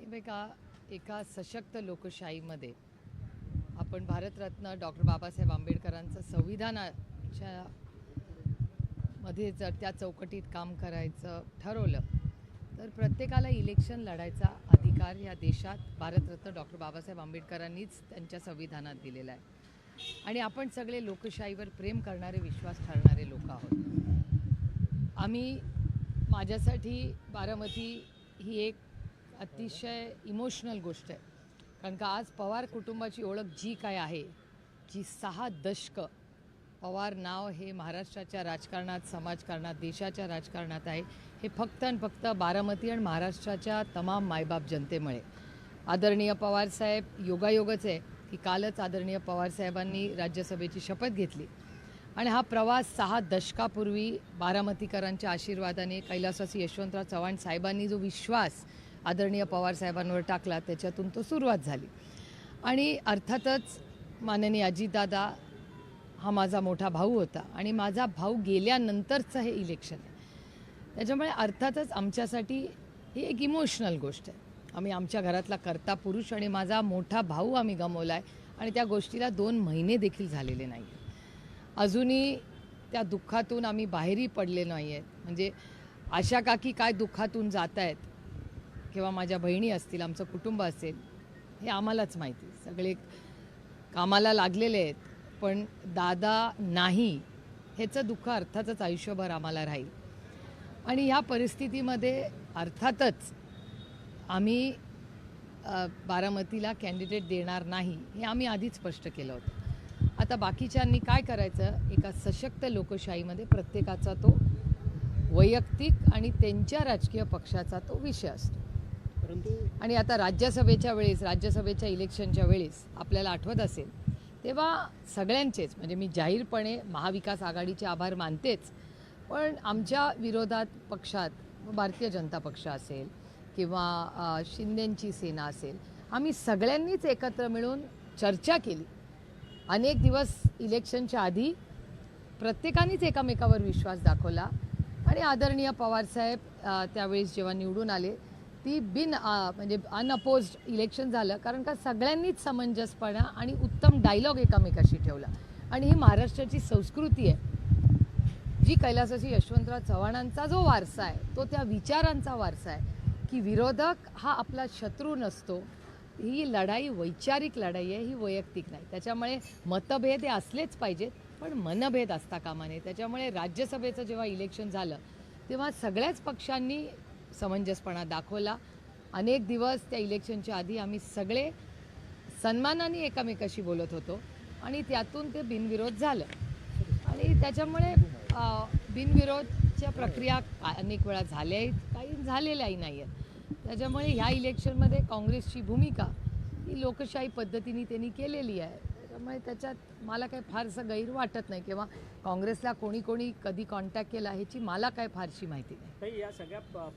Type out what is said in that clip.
बघा, एका सशक्त लोकशाहीमध्ये आपण भारतरत्न डॉक्टर बाबासाहेब आंबेडकरांचं संविधानाच्या मध्ये जर त्या चौकटीत काम करायचं ठरवलं तर प्रत्येकाला इलेक्शन लढायचा अधिकार या देशात भारतरत्न डॉक्टर बाबासाहेब आंबेडकरांनीच त्यांच्या संविधानात दिलेला आहे. आणि आपण सगळे लोकशाहीवर प्रेम करणारे, विश्वास ठेवणारे लोक आहोत. आम्ही, माझ्यासाठी बारामती ही एक अतिशय इमोशनल गोष्ट आहे. कारण का आज पवार कुटुंबाची ओळख जी काय आहे, जी 6 दशकं पवार नाव हे महाराष्ट्राच्या राजकारणात, समाजकारणात, देशाच्या राजकारणात आहे, हे फक्त आणि फक्त बारामती आणि महाराष्ट्राच्या तमाम मायबाप जनतेमुळे. आदरणीय पवारसाहेब, योगायोगच आहे की कालच आदरणीय पवारसाहेबांनी राज्यसभेची शपथ घेतली आणि हा प्रवास 6 दशकापूर्वी बारामतीकरांच्या आशीर्वादाने, कैलासवासी यशवंतराव चव्हाण साहेबांनी जो विश्वास आदरणीय पवारसाहेबांवर टाकला, त्याच्यातून तो सुरुवात झाली. आणि अर्थातच माननीय अजितदादा हा माझा मोठा भाऊ होता आणि माझा भाऊ गेल्यानंतरचं हे इलेक्शन आहे. त्याच्यामुळे अर्थातच आमच्यासाठी ही एक इमोशनल गोष्ट आहे. आम्ही आमच्या घरातला कर्ता पुरुष आणि माझा मोठा भाऊ आम्ही गमावला आहे आणि त्या गोष्टीला 2 महिने देखील झालेले नाही. अजूनही त्या दुःखातून आम्ही बाहेरही पडले नाही आहेत. म्हणजे आशा काकी काय दुःखातून जात आहेत किंवा माझ्या बहिणी असतील, आमचं कुटुंब असेल, हे आम्हालाच माहिती. सगळे कामाला लागलेले आहेत, पण दादा नाही ह्याचं दुःख अर्थातच आयुष्यभर आम्हाला राहील. आणि ह्या परिस्थितीमध्ये अर्थातच आम्ही बारामतीला कॅन्डिडेट देणार नाही हे आम्ही आधीच स्पष्ट केलं होतं. आता बाकीच्यांनी काय करायचं, एका सशक्त लोकशाहीमध्ये प्रत्येकाचा तो वैयक्तिक आणि त्यांच्या राजकीय पक्षाचा तो विषय असतो. आणि आता राज्यसभेच्या इलेक्शनच्या वेळेस आपल्याला आठवत असेल, तेव्हा सगळ्यांचेच, म्हणजे मी जाहीरपणे महाविकास आघाडीचे आभार मानतेच, पण आमच्या विरोधात पक्षात भारतीय जनता पक्ष असेल किंवा शिंदेंची सेना असेल, आम्ही सगळ्यांनीच एकत्र मिळून चर्चा केली. अनेक दिवस इलेक्शनच्या आधी प्रत्येकानेच एकमेकावर विश्वास दाखवला आणि आदरणीय पवारसाहेब त्यावेळेस जेव्हा निवडून आले, ती म्हणजे अनअपोज्ड इलेक्शन झालं. कारण का सगळ्यांनीच समंजसपणा आणि उत्तम डायलॉग एकामेकाशी ठेवला. आणि ही महाराष्ट्राची संस्कृती आहे, जी कैलासवासी यशवंतराव चव्हाणांचा जो वारसा आहे, तो त्या विचारांचा वारसा आहे की विरोधक हा आपला शत्रू नसतो. ही लढाई वैचारिक लढाई आहे, ही वैयक्तिक नाही. त्याच्यामुळे मतभेद हे असलेच पाहिजेत, पण मनभेद असता कामा नये. त्याच्यामुळे राज्यसभेचं जेव्हा इलेक्शन झालं तेव्हा सगळ्याच पक्षांनी समंजसपणा दाखवला. अनेक दिवस त्या इलेक्शनच्या आधी आम्ही सगळे सन्मानाने एकमेकाशी बोलत होतो आणि त्यातून ते बिनविरोध झालं. आणि त्याच्यामुळे बिनविरोधच्या प्रक्रिया अनेक वेळा झाल्या आहेत, काही झालेल्याही नाही आहेत. त्याच्यामुळे ह्या इलेक्शनमध्ये काँग्रेसची भूमिका ही लोकशाही पद्धतीने त्यांनी केलेली आहे. त्यामुळे त्याच्यात मला काही फारसं गैर वाटत नाही किंवा काँग्रेसला कोणी कधी कॉन्टॅक्ट केला ह्याची मला काय फारशी माहिती नाही. या सगळ्या